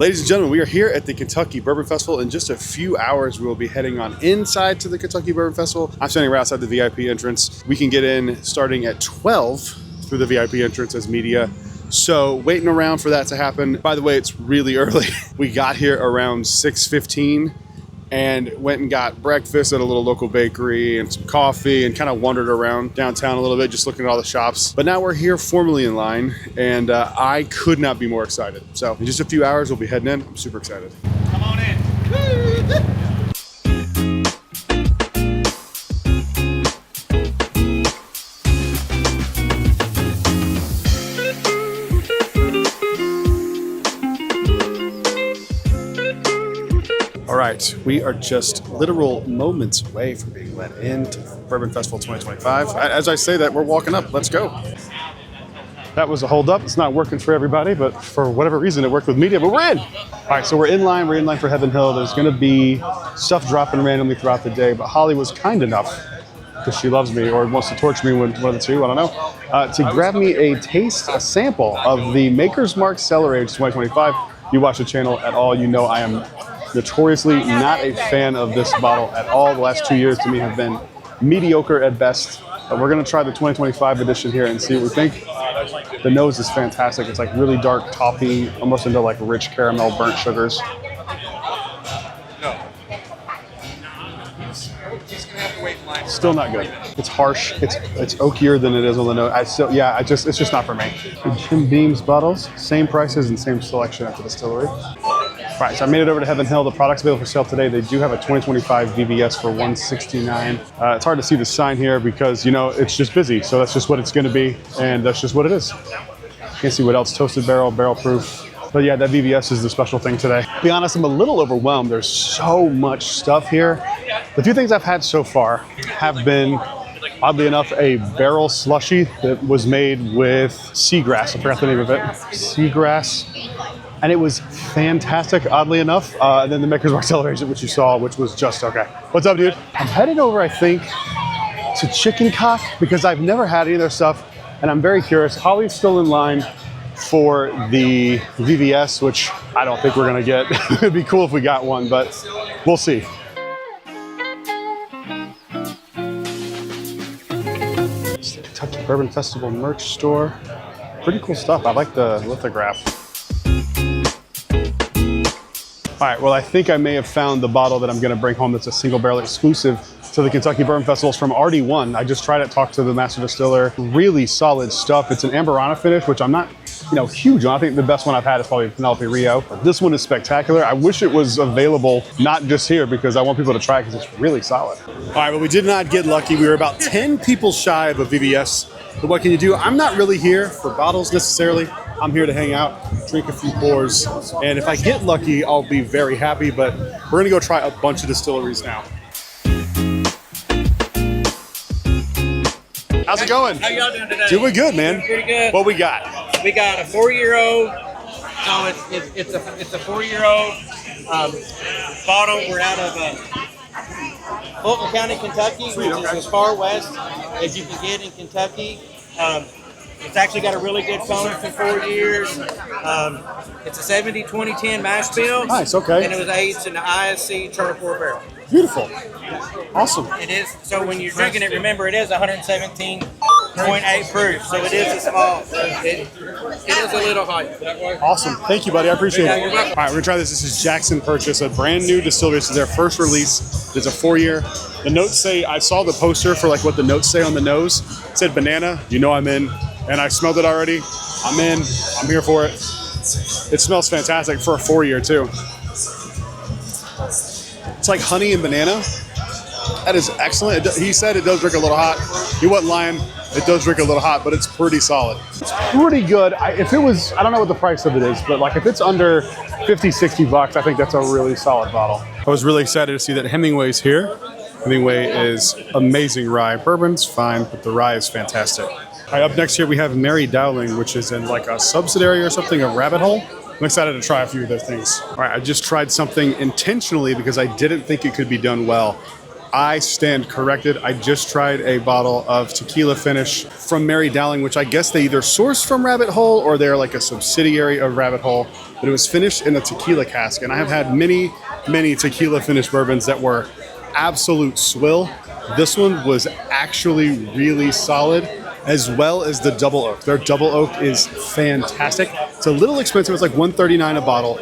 Ladies and gentlemen, we are here at the Kentucky Bourbon Festival. In just a few hours, we will be heading on inside to the Kentucky Bourbon Festival. I'm standing right outside the VIP entrance. We can get in starting at 12 through the VIP entrance as media. So waiting around for that to happen. By the way, it's really early. We got here around 6:15 and went and got breakfast at a little local bakery and some coffee and kind of wandered around downtown a little bit, just looking at all the shops. But now we're here formally in line, and I could not be more excited. So in just a few hours, we'll be heading in. I'm super excited. Come on in. All right, we are just literal moments away from being let into Bourbon Festival 2025. As I say that, we're walking up. Let's go. That was a hold up. It's not working for everybody, but for whatever reason, it worked with media, but we're in. All right, so we're in line. We're in line for Heaven Hill. There's going to be stuff dropping randomly throughout the day, but Holly was kind enough, because she loves me or wants to torture me, one of the two, I don't know, to grab me a sample of the Maker's Mark Cellar Age 2025. You watch the channel at all, you know I am notoriously not a fan of this bottle at all. The last 2 years to me have been mediocre at best. But we're gonna try the 2025 edition here and see what we think. The nose is fantastic. It's like really dark toffee, almost into like rich caramel, burnt sugars. Still not good. It's harsh. It's oakier than it is on the nose. It's just not for me. Jim Beam's bottles, same prices and same selection at the distillery. All right, so I made it over to Heaven Hill. The product's available for sale today. They do have a 2025 VVS for $169. It's hard to see the sign here because, you know, it's just busy. So that's just what it's going to be, and that's just what it is. Can't see what else. Toasted barrel, barrel proof. But yeah, that VVS is the special thing today. To be honest, I'm a little overwhelmed. There's so much stuff here. The few things I've had so far have been, oddly enough, a barrel slushy that was made with seagrass. I forgot the name of it. Seagrass. And it was fantastic, oddly enough. And then the Maker's Mark Cellar Age, which you saw, which was just okay. What's up, dude? I'm headed over, I think, to Chicken Cock because I've never had any of their stuff, and I'm very curious. Holly's still in line for the VVS, which I don't think we're gonna get. It'd be cool if we got one, but we'll see. It's the Kentucky Bourbon Festival merch store. Pretty cool stuff. I like the lithograph. All right, well, I think I may have found the bottle that I'm gonna bring home that's a single barrel exclusive to the Kentucky Bourbon Festivals from RD1. I just tried it, talked to the master distiller. Really solid stuff. It's an Amberana finish, which I'm not, huge on. I think the best one I've had is probably Penelope Rio. This one is spectacular. I wish it was available, not just here, because I want people to try it because it's really solid. All right, well, we did not get lucky. We were about 10 people shy of a VVS. But what can you do? I'm not really here for bottles necessarily. I'm here to hang out, drink a few pours, and if I get lucky, I'll be very happy, but we're gonna go try a bunch of distilleries now. How's it going? How y'all doing today? Doing good, man. Doing pretty good. What we got? We got a 4-year-old. So it's a 4-year-old bottle. We're out of Fulton County, Kentucky, which is as far west as you can get in Kentucky. It's actually got a really good phone for 4 years. It's a 70-20-10 mash bill. Nice, okay. And it was aged in the ISC charter port barrel. Beautiful. Awesome. It is. So when you're drinking it, remember it is 117.8 proof. So it is a small. It is a little hot. Awesome. Thank you, buddy. I appreciate Yeah, it. you're welcome. All right, we're gonna try this. This is Jackson Purchase, a brand new distillery. This is their first release. It's a 4-year. The notes say, I saw the poster for like what the notes say on the nose. It said banana. You know I'm in. And I smelled it already. I'm in. I'm here for it. It smells fantastic for a 4-year too. It's like honey and banana. That is excellent. He said it does drink a little hot. He wasn't lying. It does drink a little hot, but it's pretty solid. It's pretty good. If it was, I don't know what the price of it is, but like if it's under 50, 60 bucks, I think that's a really solid bottle. I was really excited to see that Hemingway's here. Hemingway is amazing rye. Bourbon's fine, but the rye is fantastic. All right, up next here we have Mary Dowling, which is in like a subsidiary or something of Rabbit Hole. I'm excited to try a few of their things. All right, I just tried something intentionally because I didn't think it could be done well. I stand corrected. I just tried a bottle of tequila finish from Mary Dowling, which I guess they either source from Rabbit Hole or they're like a subsidiary of Rabbit Hole, but it was finished in a tequila cask. And I have had many, many tequila finished bourbons that were absolute swill. This one was actually really solid, as well as the double oak. Their double oak is fantastic. It's a little expensive. It's like $139 a bottle,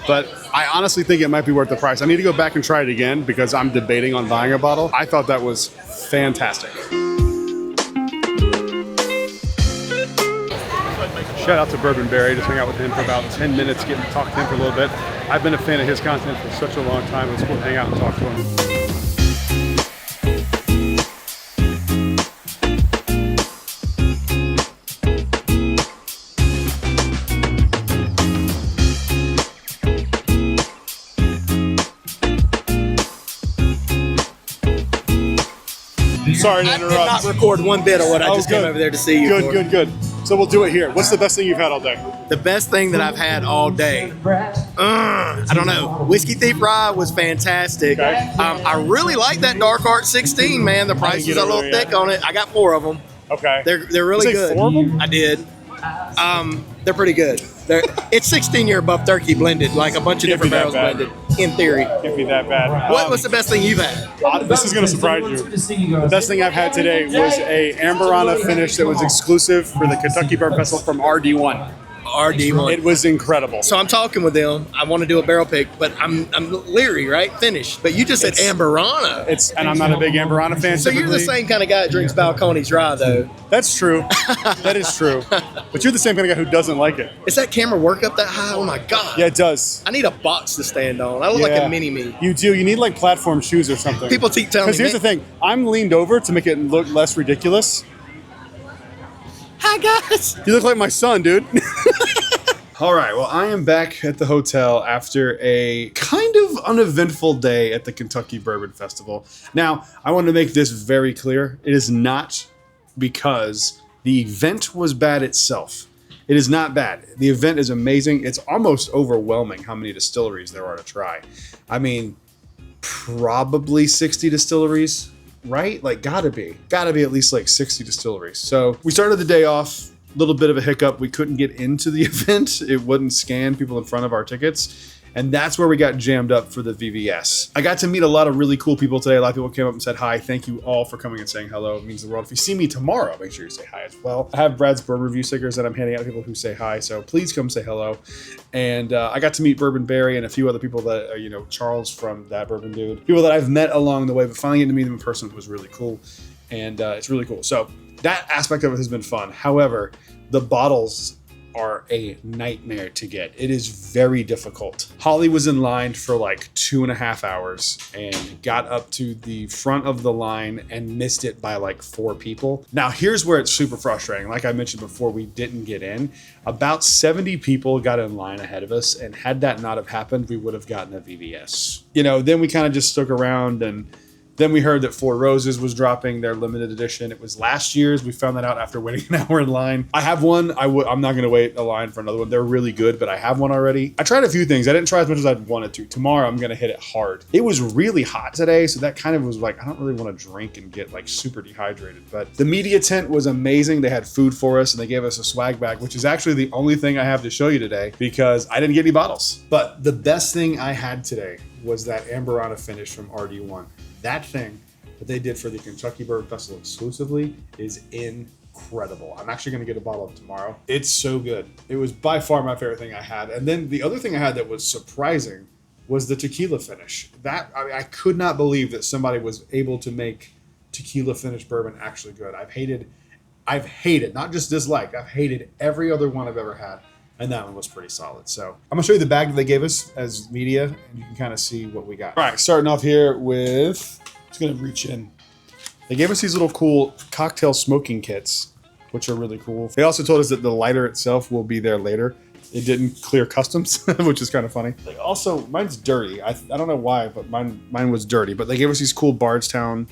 but I honestly think it might be worth the price. I need to go back and try it again because I'm debating on buying a bottle. I thought that was fantastic. Shout out to Bourbon Barry. Just hung out with him for about 10 minutes, getting to talk to him for a little bit. I've been a fan of his content for such a long time. It was cool to hang out and talk to him. Sorry to interrupt. I did not record one bit of what I just came over there to see you for. Good. So we'll do it here. What's the best thing you've had all day? The best thing that I've had all day. I don't know. Whiskey Thief Rye was fantastic. Okay. I really like that Dark Art 16, man. The price is a little thick on it. I got 4 of them. Okay. They're really You say good. 4 of them? I did. They're pretty good. It's 16-year Buff Turkey blended, like a bunch of Can't be different that barrels bad. blended, in theory. Can't be that bad. What's the best thing you've had? This is going to surprise you. The best thing I've had today was a Amberana finish that was exclusive for the Kentucky Bourbon Festival from RD1. RD1. It was incredible. So I'm talking with them. I want to do a barrel pick, but I'm leery, right? Finish. But you just said Amberana. And I'm not a big Amberana fan. So you're the same kind of guy that drinks Balcones Dry, though. That's true. That is true. But you're the same kind of guy who doesn't like it. Is that camera work up that high? Oh my God. Yeah, it does. I need a box to stand on. I look like a mini-me. You do. You need like platform shoes or something. People keep telling me. Because here's the thing. I'm leaned over to make it look less ridiculous. Hi, guys. You look like my son, dude. All right, well, I am back at the hotel after a kind of uneventful day at the Kentucky Bourbon Festival. Now, I want to make this very clear. It is not because the event was bad itself. It is not bad. The event is amazing. It's almost overwhelming how many distilleries there are to try. I mean, probably 60 distilleries, right? Like, gotta be at least like 60 distilleries. So we started the day off. Little bit of a hiccup. We couldn't get into the event. It wouldn't scan people in front of our tickets. And that's where we got jammed up for the VVS. I got to meet a lot of really cool people today. A lot of people came up and said hi. Thank you all for coming and saying hello. It means the world. If you see me tomorrow, make sure you say hi as well. I have Brad's Bourbon Review stickers that I'm handing out to people who say hi. So please come say hello. And I got to meet Bourbon Barry and a few other people that, Charles from That Bourbon Dude. People that I've met along the way, but finally getting to meet them in person was really cool. And it's really cool. So that aspect of it has been fun. However, the bottles are a nightmare to get. It is very difficult. Holly was in line for like 2.5 hours and got up to the front of the line and missed it by like 4 people. Now, here's where it's super frustrating. Like I mentioned before, we didn't get in. About 70 people got in line ahead of us, and had that not have happened, we would have gotten a VVS. Then we kind of just stuck around, and then we heard that Four Roses was dropping their limited edition. It was last year's. We found that out after waiting an hour in line. I have one. I'm not going to wait a line for another one. They're really good, but I have one already. I tried a few things. I didn't try as much as I wanted to. Tomorrow, I'm going to hit it hard. It was really hot today, so that kind of was like, I don't really want to drink and get like super dehydrated. But the media tent was amazing. They had food for us, and they gave us a swag bag, which is actually the only thing I have to show you today because I didn't get any bottles. But the best thing I had today was that Amberana finish from RD1. That thing that they did for the Kentucky Bourbon Festival exclusively is incredible. I'm actually going to get a bottle of tomorrow. It's so good. It was by far my favorite thing I had. And then the other thing I had that was surprising was the tequila finish. I could not believe that somebody was able to make tequila finished bourbon actually good. I've hated, not just disliked, I've hated every other one I've ever had. And that one was pretty solid. So I'm gonna show you the bag that they gave us as media, and you can kind of see what we got. All right, starting off here with, just gonna reach in. They gave us these little cool cocktail smoking kits, which are really cool. They also told us that the lighter itself will be there later. It didn't clear customs, which is kind of funny. Also, mine's dirty. I don't know why, but mine was dirty. But they gave us these cool Bardstown,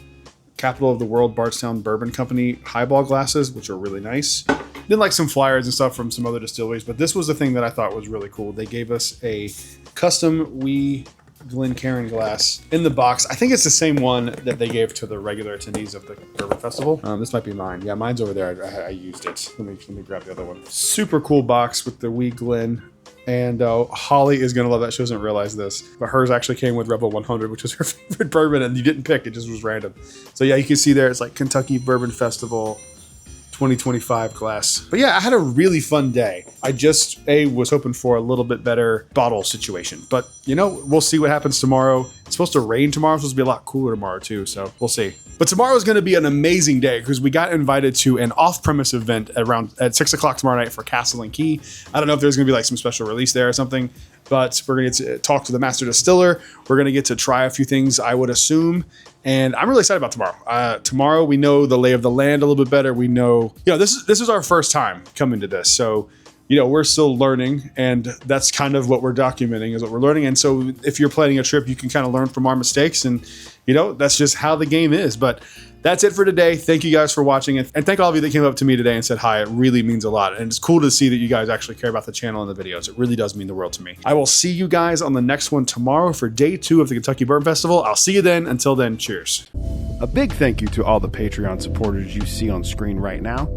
Capital of the World Bardstown Bourbon Company highball glasses, which are really nice. Then like some flyers and stuff from some other distilleries, but this was the thing that I thought was really cool. They gave us a custom Glencairn glass in the box. I think it's the same one that they gave to the regular attendees of the Bourbon Festival. This might be mine. Yeah, mine's over there. I used it. Let me grab the other one. Super cool box with the wee Glen. And Holly is going to love that. She doesn't realize this, but hers actually came with Rebel 100, which was her favorite bourbon, and you didn't pick. It just was random. So yeah, you can see there, it's like Kentucky Bourbon Festival 2025 glass. But yeah, I had a really fun day. I just was hoping for a little bit better bottle situation, but you know, we'll see what happens tomorrow. It's supposed to rain tomorrow. It's supposed to be a lot cooler tomorrow too, so we'll see. But tomorrow is going to be an amazing day because we got invited to an off-premise event at 6 o'clock tomorrow night for Castle and Key. I don't know if there's going to be like some special release there or something, but we're going to get to talk to the master distiller. We're going to get to try a few things, I would assume. And I'm really excited about tomorrow. Tomorrow, we know the lay of the land a little bit better. We know, you know, this is our first time coming to this. So, you know, we're still learning, and that's kind of what we're documenting is what we're learning. And so if you're planning a trip, you can kind of learn from our mistakes, and, you know, that's just how the game is. But that's it for today. Thank you guys for watching it. And thank all of you that came up to me today and said hi. It really means a lot. And it's cool to see that you guys actually care about the channel and the videos. It really does mean the world to me. I will see you guys on the next one tomorrow for day 2 of the Kentucky Bourbon Festival. I'll see you then. Until then, cheers. A big thank you to all the Patreon supporters you see on screen right now.